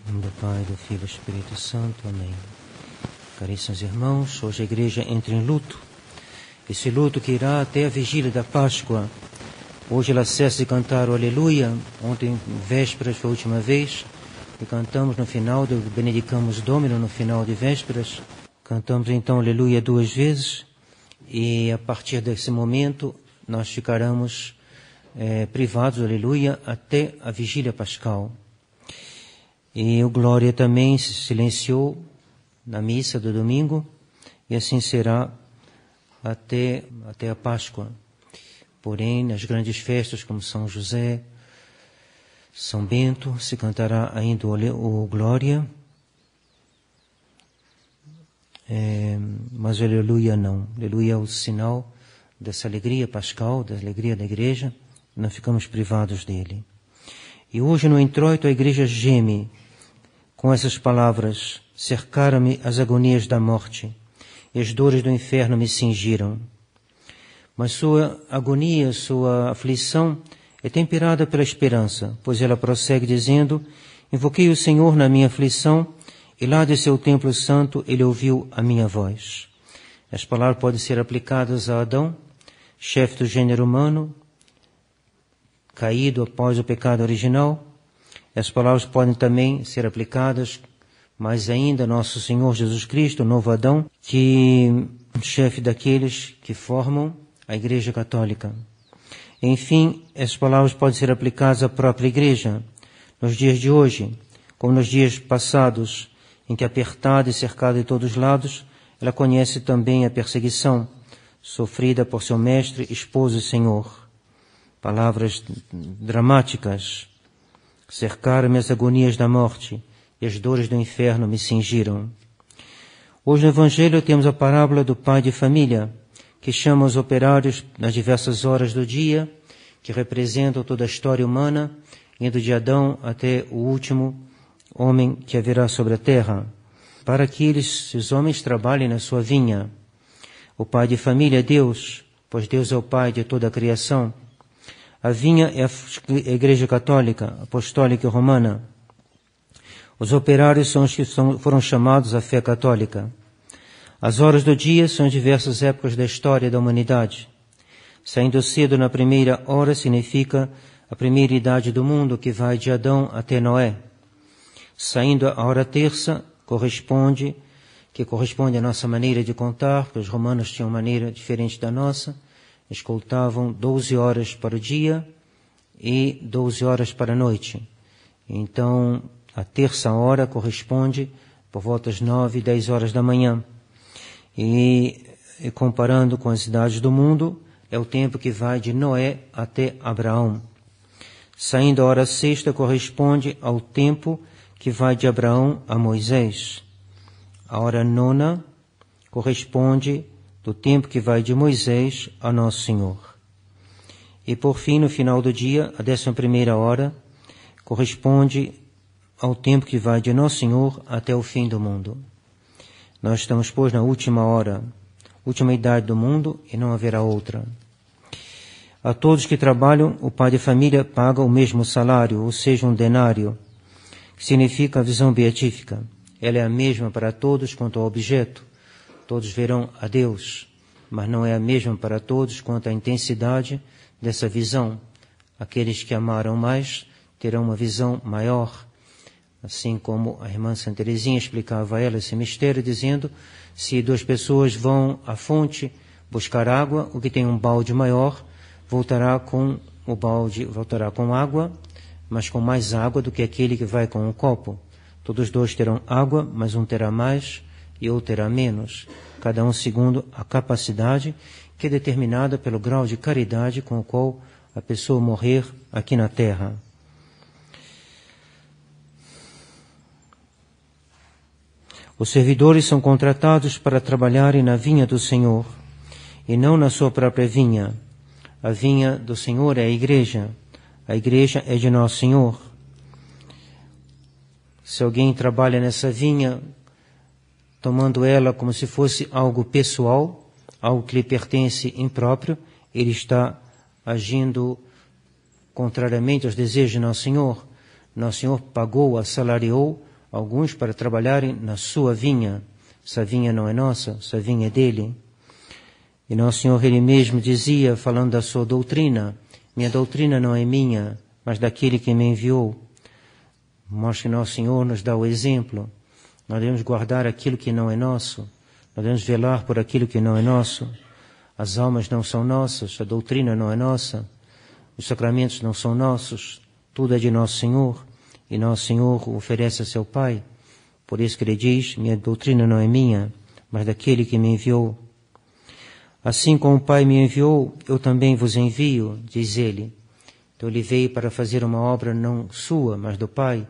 Em nome do Pai, do Filho e do Espírito Santo. Amém. Caríssimos irmãos, hoje a Igreja entra em luto. Esse luto que irá até a vigília da Páscoa. Hoje ela cessa de cantar o Aleluia. Ontem, vésperas, foi a última vez. E cantamos no final, benedicamos Domino no final de vésperas. Cantamos então Aleluia 2 vezes. E a partir desse momento, nós ficaremos privados do Aleluia até a vigília pascal. E o Glória também se silenciou na missa do domingo, e assim será até a Páscoa. Porém, nas grandes festas como São José, São Bento, se cantará ainda o Glória, mas o Aleluia não. O Aleluia é o sinal dessa alegria pascal, da alegria da Igreja, não ficamos privados dele. E hoje no introito a Igreja geme com essas palavras: cercaram-me as agonias da morte, e as dores do inferno me cingiram. Mas sua agonia, sua aflição é temperada pela esperança, pois ela prossegue dizendo: invoquei o Senhor na minha aflição, e lá de seu templo santo ele ouviu a minha voz. As palavras podem ser aplicadas a Adão, chefe do gênero humano, caído após o pecado original. As palavras podem também ser aplicadas, mais ainda, a nosso Senhor Jesus Cristo, o novo Adão, que chefe daqueles que formam a Igreja Católica. Enfim, essas palavras podem ser aplicadas à própria Igreja, nos dias de hoje, como nos dias passados, em que, apertada e cercada de todos os lados, ela conhece também a perseguição sofrida por seu mestre, esposo e Senhor. Palavras dramáticas. Cercaram-me as agonias da morte, e as dores do inferno me cingiram. Hoje no Evangelho temos a parábola do pai de família, que chama os operários nas diversas horas do dia, que representam toda a história humana, indo de Adão até o último homem que haverá sobre a terra, para que esses homens trabalhem na sua vinha. O pai de família é Deus, pois Deus é o pai de toda a criação. A vinha é a Igreja Católica, Apostólica e Romana. Os operários são os que foram chamados à fé católica. As horas do dia são as diversas épocas da história da humanidade. Saindo cedo na primeira hora significa a primeira idade do mundo, que vai de Adão até Noé. Saindo a hora terça corresponde à nossa maneira de contar, porque os romanos tinham uma maneira diferente da nossa. Eles contavam 12 horas para o dia e 12 horas para a noite. Então, a terça hora corresponde por volta das 9 e 10 horas da manhã. E comparando com as idades do mundo, é o tempo que vai de Noé até Abraão. Saindo a hora sexta corresponde ao tempo que vai de Abraão a Moisés. A hora nona corresponde do tempo que vai de Moisés a Nosso Senhor. E por fim, no final do dia, a 11ª hora, corresponde ao tempo que vai de Nosso Senhor até o fim do mundo. Nós estamos, pois, na última hora, última idade do mundo, e não haverá outra. A todos que trabalham, o pai de família paga o mesmo salário, ou seja, um denário, que significa a visão beatífica. Ela é a mesma para todos quanto ao objeto. Todos verão a Deus, mas não é a mesma para todos quanto à intensidade dessa visão. Aqueles que amaram mais terão uma visão maior. Assim como a irmã Santa Teresinha explicava a ela esse mistério, dizendo: se 2 pessoas vão à fonte buscar água, o que tem um balde maior voltará com água, mas com mais água do que aquele que vai com um copo. Todos 2 terão água, mas um terá mais e outro terá menos, cada um segundo a capacidade que é determinada pelo grau de caridade com o qual a pessoa morrer aqui na terra. Os servidores são contratados para trabalharem na vinha do Senhor e não na sua própria vinha. A vinha do Senhor é a Igreja é de Nosso Senhor. Se alguém trabalha nessa vinha, tomando ela como se fosse algo pessoal, algo que lhe pertence impróprio, ele está agindo contrariamente aos desejos de Nosso Senhor. Nosso Senhor pagou, assalariou alguns para trabalharem na sua vinha. Essa vinha não é nossa, essa vinha é dele. E Nosso Senhor, Ele mesmo dizia, falando da sua doutrina, minha doutrina não é minha, mas daquele que me enviou. Mostra que Nosso Senhor nos dá o exemplo. Nós devemos guardar aquilo que não é nosso. Nós devemos velar por aquilo que não é nosso. As almas não são nossas, a doutrina não é nossa, os sacramentos não são nossos, tudo é de Nosso Senhor. E Nosso Senhor o oferece a seu Pai. Por isso que Ele diz, minha doutrina não é minha, mas daquele que me enviou. Assim como o Pai me enviou, eu também vos envio, diz Ele. Então Ele veio para fazer uma obra não sua, mas do Pai.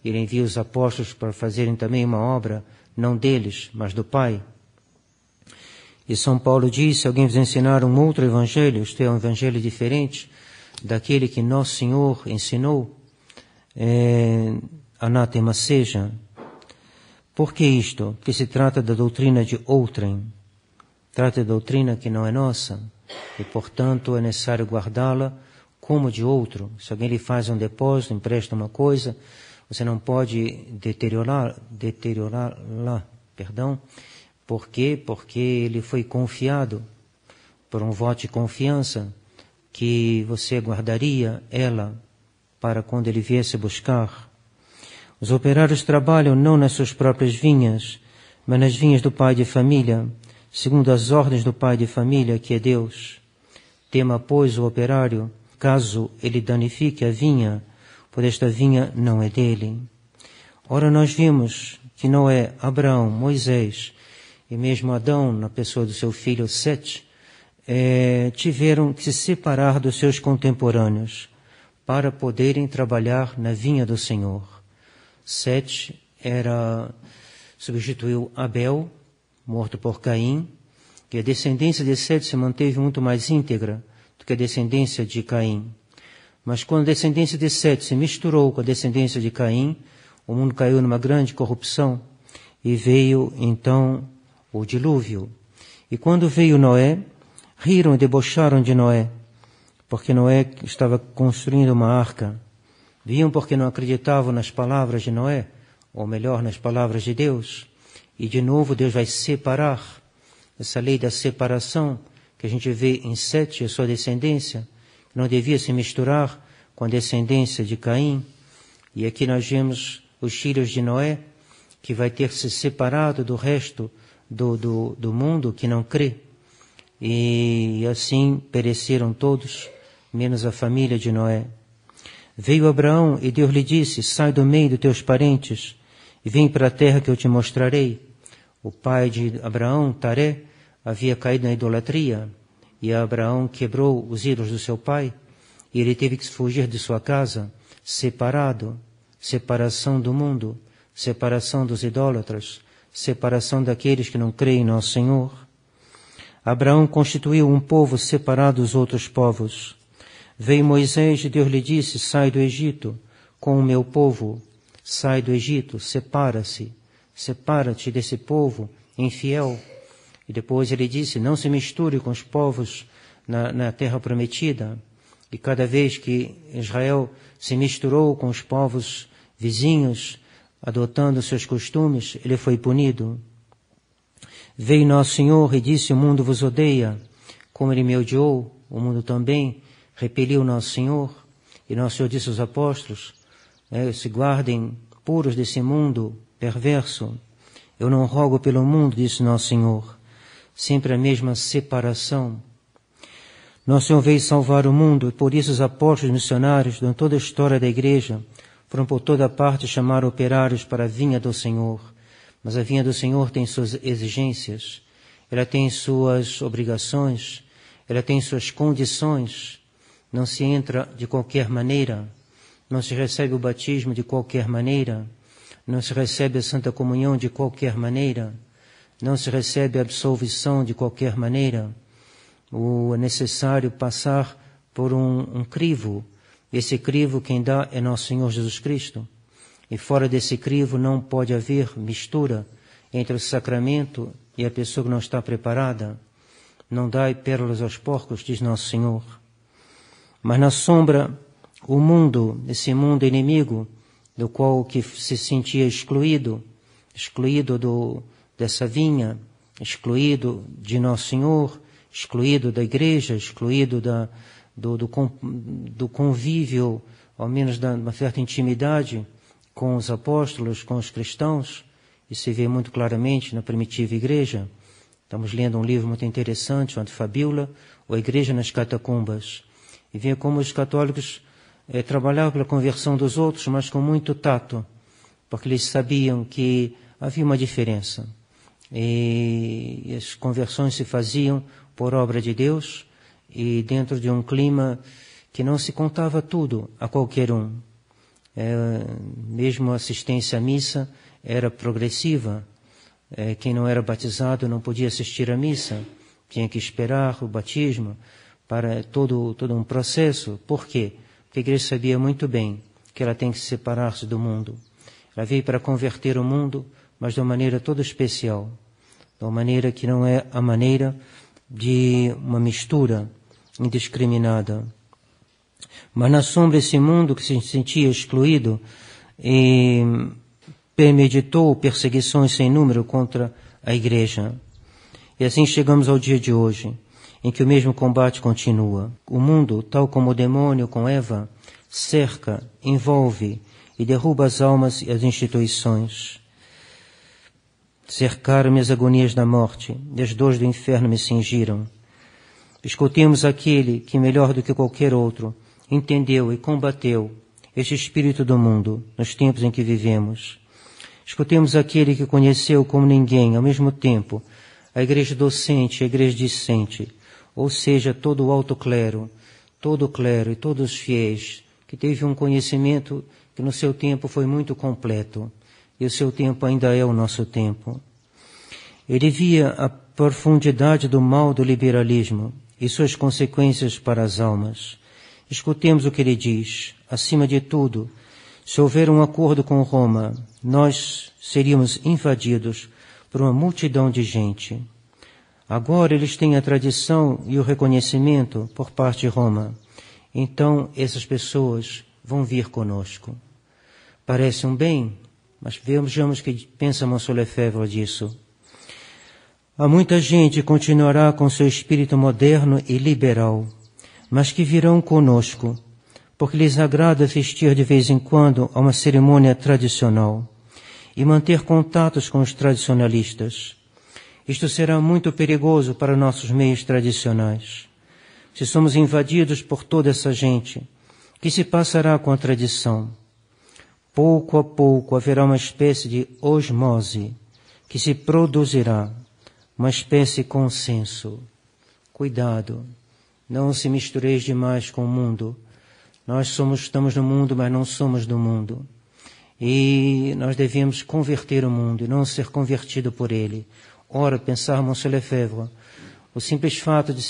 Ele envia os apóstolos para fazerem também uma obra não deles, mas do Pai. E São Paulo diz, se alguém vos ensinar um outro evangelho, isto é, um evangelho diferente daquele que Nosso Senhor ensinou, anátema seja. Por que isto? Porque se trata da doutrina de outrem. Trata da doutrina que não é nossa. E, portanto, é necessário guardá-la como de outro. Se alguém lhe faz um depósito, empresta uma coisa, você não pode deteriorá-la. Por quê? Porque ele foi confiado por um voto de confiança que você guardaria ela para quando ele viesse buscar. Os operários trabalham não nas suas próprias vinhas, mas nas vinhas do pai de família, segundo as ordens do pai de família, que é Deus. Tema, pois, o operário, caso ele danifique a vinha, pois esta vinha não é dele. Ora, nós vimos que Noé, Abraão, Moisés e mesmo Adão, na pessoa do seu filho Sete, tiveram que se separar dos seus contemporâneos para poderem trabalhar na vinha do Senhor. Sete substituiu Abel, morto por Caim, e a descendência de Sete se manteve muito mais íntegra do que a descendência de Caim. Mas quando a descendência de Sete se misturou com a descendência de Caim, o mundo caiu numa grande corrupção e veio então o dilúvio. E quando veio Noé, riram e debocharam de Noé, porque Noé estava construindo uma arca. Viam porque não acreditavam nas palavras de Noé, ou melhor, nas palavras de Deus. E de novo Deus vai separar. Essa lei da separação que a gente vê em Sete, a sua descendência, não devia se misturar com a descendência de Caim. E aqui nós vemos os filhos de Noé, que vai ter se separado do resto do mundo que não crê. E assim pereceram todos, menos a família de Noé. Veio Abraão e Deus lhe disse, sai do meio dos teus parentes e vem para a terra que eu te mostrarei. O pai de Abraão, Taré, havia caído na idolatria e Abraão quebrou os ídolos do seu pai e ele teve que fugir de sua casa, separado, separação do mundo, separação dos idólatras, separação daqueles que não creem em Nosso Senhor. Abraão constituiu um povo separado dos outros povos. Veio Moisés e Deus lhe disse, sai do Egito com o meu povo, sai do Egito, separa-te desse povo infiel. E depois ele disse, não se misture com os povos na terra prometida. E cada vez que Israel se misturou com os povos vizinhos, adotando seus costumes, ele foi punido. Veio Nosso Senhor e disse, o mundo vos odeia, como ele me odiou, o mundo também repeliu Nosso Senhor. E Nosso Senhor disse aos apóstolos, se guardem puros desse mundo perverso. Eu não rogo pelo mundo, disse Nosso Senhor. Sempre a mesma separação. Nosso Senhor veio salvar o mundo, e por isso os apóstolos missionários, durante toda a história da igreja, foram por toda parte chamar operários para a vinha do Senhor. Mas a vinha do Senhor tem suas exigências, ela tem suas obrigações, ela tem suas condições. Não se entra de qualquer maneira, não se recebe o batismo de qualquer maneira, não se recebe a Santa Comunhão de qualquer maneira, não se recebe a absolvição de qualquer maneira. É necessário passar por um crivo. Esse crivo quem dá é Nosso Senhor Jesus Cristo. E fora desse crivo não pode haver mistura entre o sacramento e a pessoa que não está preparada. Não dai pérolas aos porcos, diz Nosso Senhor. Mas na sombra, o mundo, esse mundo inimigo do qual que se sentia excluído dessa vinha, excluído de Nosso Senhor, excluído da igreja, excluído do convívio, ao menos da uma certa intimidade com os apóstolos, com os cristãos. Isso se vê muito claramente na primitiva igreja. Estamos lendo um livro muito interessante, chamado Fabíola, ou A Igreja nas Catacumbas. E vê como os católicos trabalhavam pela conversão dos outros, mas com muito tato, porque eles sabiam que havia uma diferença. E as conversões se faziam por obra de Deus e dentro de um clima que não se contava tudo a qualquer um. Mesmo a assistência à missa era progressiva. Quem não era batizado não podia assistir à missa, tinha que esperar o batismo para todo um processo. Por quê? Porque a igreja sabia muito bem que ela tem que separar-se do mundo. Ela veio para converter o mundo, mas de uma maneira toda especial, de uma maneira que não é a maneira de uma mistura indiscriminada. Mas na sombra desse mundo que se sentia excluído e premeditou perseguições sem número contra a igreja. E assim chegamos ao dia de hoje, em que o mesmo combate continua. O mundo, tal como o demônio com Eva, cerca, envolve e derruba as almas e as instituições. Cercaram-me as agonias da morte, e as dores do inferno me cingiram. Escutemos aquele que, melhor do que qualquer outro, entendeu e combateu este espírito do mundo nos tempos em que vivemos. Escutemos aquele que conheceu como ninguém, ao mesmo tempo, a igreja docente e a igreja discente, ou seja, todo o alto clero, todo o clero e todos os fiéis, que teve um conhecimento que no seu tempo foi muito completo, e o seu tempo ainda é o nosso tempo. Ele via a profundidade do mal do liberalismo e suas consequências para as almas. Escutemos o que ele diz. Acima de tudo, se houver um acordo com Roma, nós seríamos invadidos por uma multidão de gente. Agora eles têm a tradição e o reconhecimento por parte de Roma. Então essas pessoas vão vir conosco. Parece um bem, mas vejamos o que pensa Monsieur Lefebvre disso. Há muita gente que continuará com seu espírito moderno e liberal, mas que virão conosco, porque lhes agrada assistir de vez em quando a uma cerimônia tradicional e manter contatos com os tradicionalistas. Isto será muito perigoso para nossos meios tradicionais. Se somos invadidos por toda essa gente, o que se passará com a tradição? Pouco a pouco haverá uma espécie de osmose que se produzirá, uma espécie de consenso. Cuidado, não se mistureis demais com o mundo. Nós estamos no mundo, mas não somos do mundo. E nós devemos converter o mundo e não ser convertido por ele. Ora, pensar, Monsieur Lefebvre, o simples fato de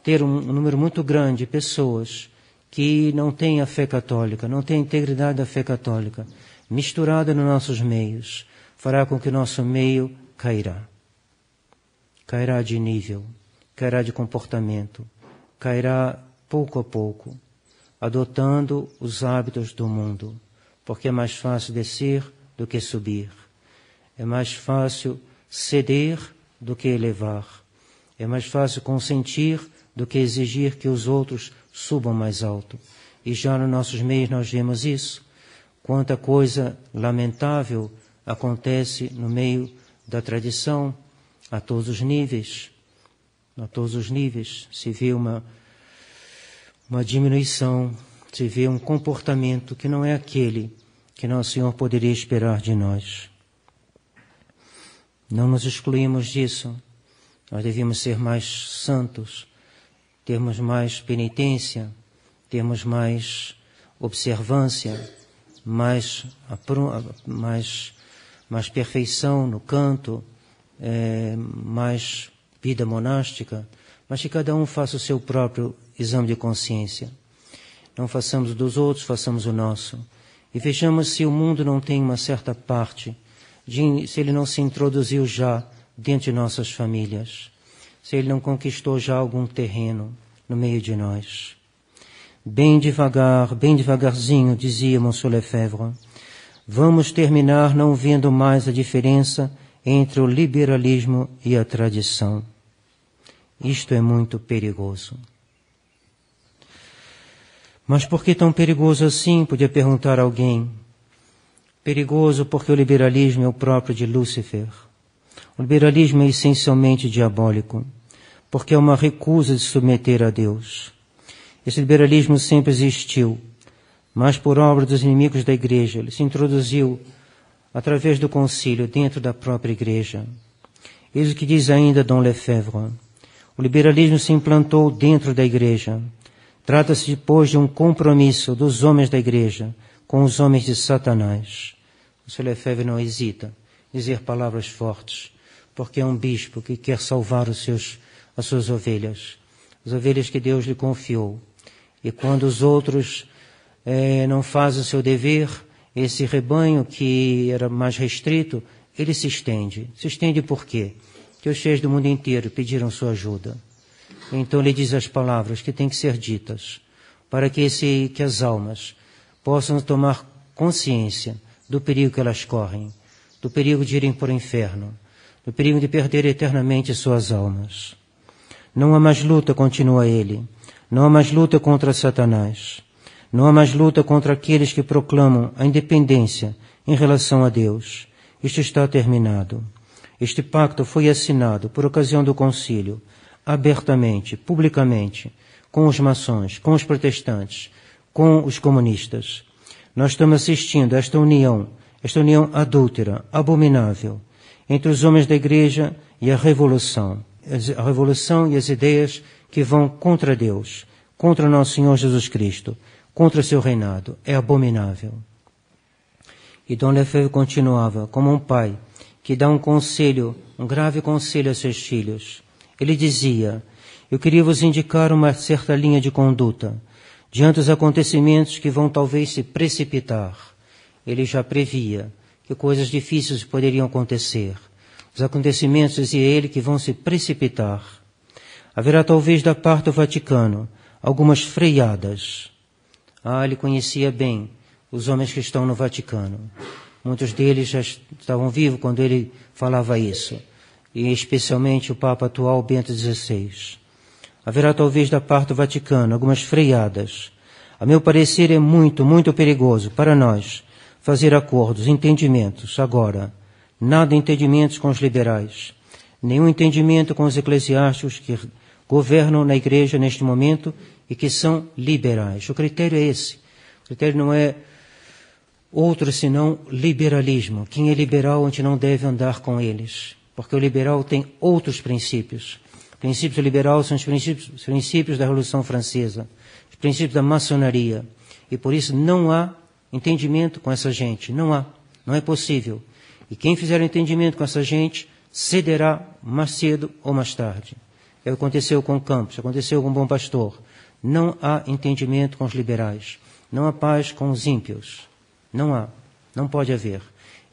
ter um número muito grande de pessoas que não têm a fé católica, não têm a integridade da fé católica, misturada nos nossos meios, fará com que o nosso meio cairá. Cairá de nível, cairá de comportamento, cairá pouco a pouco, adotando os hábitos do mundo, porque é mais fácil descer do que subir. É mais fácil ceder do que elevar. É mais fácil consentir do que exigir que os outros subam mais alto. E já nos nossos meios nós vemos isso. Quanta coisa lamentável acontece no meio da tradição, a todos os níveis. A todos os níveis se vê uma diminuição, se vê um comportamento que não é aquele que Nosso Senhor poderia esperar de nós. Não nos excluímos disso. Nós devíamos ser mais santos, termos mais penitência, termos mais observância, mais perfeição no canto, mais vida monástica, mas que cada um faça o seu próprio exame de consciência. Não façamos dos outros, façamos o nosso. E vejamos se o mundo não tem uma certa parte, se ele não se introduziu já dentro de nossas famílias, se ele não conquistou já algum terreno no meio de nós. Bem devagarzinho, dizia Monsieur Lefebvre, vamos terminar não vendo mais a diferença entre o liberalismo e a tradição. Isto é muito perigoso. Mas por que tão perigoso assim? Podia perguntar alguém. Perigoso porque o liberalismo é o próprio de Lúcifer. O liberalismo é essencialmente diabólico, porque é uma recusa de se submeter a Deus. Esse liberalismo sempre existiu, mas por obra dos inimigos da Igreja, ele se introduziu através do concílio dentro da própria Igreja. Eis o que diz ainda Dom Lefebvre. O liberalismo se implantou dentro da Igreja. Trata-se, pois, de um compromisso dos homens da Igreja com os homens de Satanás. O Sr. Lefebvre não hesita em dizer palavras fortes, porque é um bispo que quer salvar as suas ovelhas, as ovelhas que Deus lhe confiou. E quando os outros não fazem o seu dever, esse rebanho que era mais restrito, ele se estende. Se estende por quê? Porque os cheios do mundo inteiro pediram sua ajuda. Então ele diz as palavras que têm que ser ditas, para que as almas possam tomar consciência do perigo que elas correm, do perigo de irem para o inferno, do perigo de perder eternamente suas almas. Não há mais luta, continua ele, não há mais luta contra Satanás, não há mais luta contra aqueles que proclamam a independência em relação a Deus. Isto está terminado. Este pacto foi assinado por ocasião do concílio, abertamente, publicamente, com os maçons, com os protestantes, com os comunistas. Nós estamos assistindo a esta união adúltera, abominável, entre os homens da Igreja e a revolução e as ideias que vão contra Deus, contra nosso Senhor Jesus Cristo, contra seu reinado. É abominável. E Dom Lefebvre continuava, como um pai que dá um grave conselho a seus filhos. Ele dizia: eu queria vos indicar uma certa linha de conduta diante dos acontecimentos que vão talvez se precipitar. Ele já previa que coisas difíceis poderiam acontecer. Os acontecimentos, dizia ele, que vão se precipitar. Haverá talvez da parte do Vaticano algumas freadas. Ele conhecia bem os homens que estão no Vaticano. Muitos deles já estavam vivos quando ele falava isso. E especialmente o Papa atual, Bento XVI. Haverá talvez da parte do Vaticano algumas freadas. A meu parecer é muito, muito perigoso para nós fazer acordos, entendimentos agora. Nada entendimentos com os liberais. Nenhum entendimento com os eclesiásticos que governam na Igreja neste momento e que são liberais. O critério é esse. O critério não é outro senão liberalismo. Quem é liberal, a gente não deve andar com eles. Porque o liberal tem outros princípios. Os princípios liberais são os princípios da Revolução Francesa, os princípios da maçonaria. E por isso não há entendimento com essa gente. Não há. Não é possível. E quem fizer entendimento com essa gente cederá mais cedo ou mais tarde. É o que aconteceu com Campos, aconteceu com o Bom Pastor. Não há entendimento com os liberais. Não há paz com os ímpios. Não há. Não pode haver.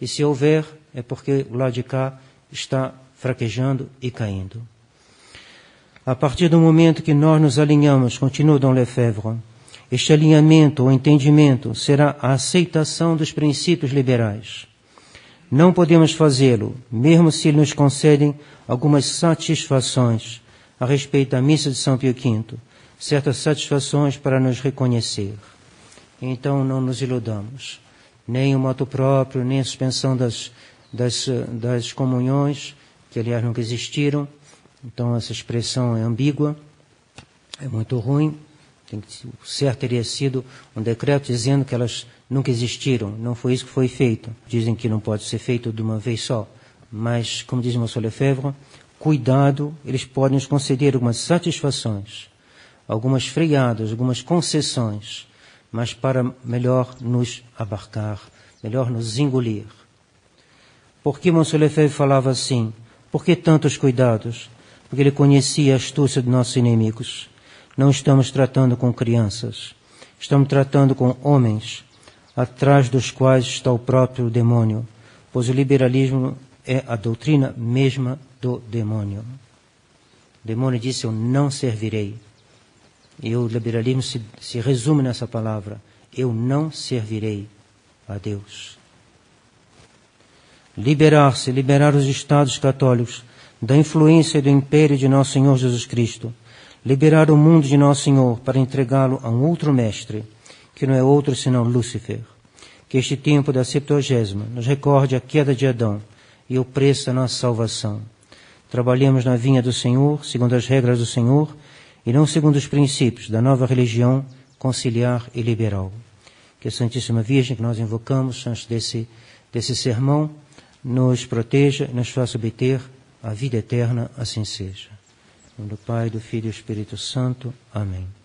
E se houver, é porque o lado de cá está fraquejando e caindo. A partir do momento que nós nos alinhamos, continua Dom Lefebvre, este alinhamento ou entendimento será a aceitação dos princípios liberais. Não podemos fazê-lo, mesmo se nos concedem algumas satisfações a respeito da missa de São Pio V, certas satisfações para nos reconhecer. Então não nos iludamos, nem o moto próprio, nem a suspensão das comunhões, que aliás nunca existiram. Então essa expressão é ambígua, é muito ruim. O certo teria sido um decreto dizendo que elas nunca existiram. Não foi isso que foi feito. Dizem que não pode ser feito de uma vez só. Mas, como diz o Sr. Lefebvre, cuidado, eles podem nos conceder algumas satisfações, algumas freadas, algumas concessões, mas para melhor nos abarcar, melhor nos engolir. Por que o Sr. Lefebvre falava assim? Por que tantos cuidados? Porque ele conhecia a astúcia dos nossos inimigos. Não estamos tratando com crianças. Estamos tratando com homens, atrás dos quais está o próprio demônio, pois o liberalismo é a doutrina mesma do demônio. O demônio disse: eu não servirei. E o liberalismo se resume nessa palavra: eu não servirei a Deus. liberar os Estados católicos da influência e do império de Nosso Senhor Jesus Cristo, liberar o mundo de Nosso Senhor para entregá-lo a um outro mestre, que não é outro senão Lúcifer. Que este tempo da Septuagésima nos recorde a queda de Adão e o preço da nossa salvação. Trabalhemos na vinha do Senhor, segundo as regras do Senhor, e não segundo os princípios da nova religião conciliar e liberal. Que a Santíssima Virgem, que nós invocamos antes desse sermão, nos proteja e nos faça obter a vida eterna, assim seja. Em nome do Pai, do Filho e do Espírito Santo. Amém.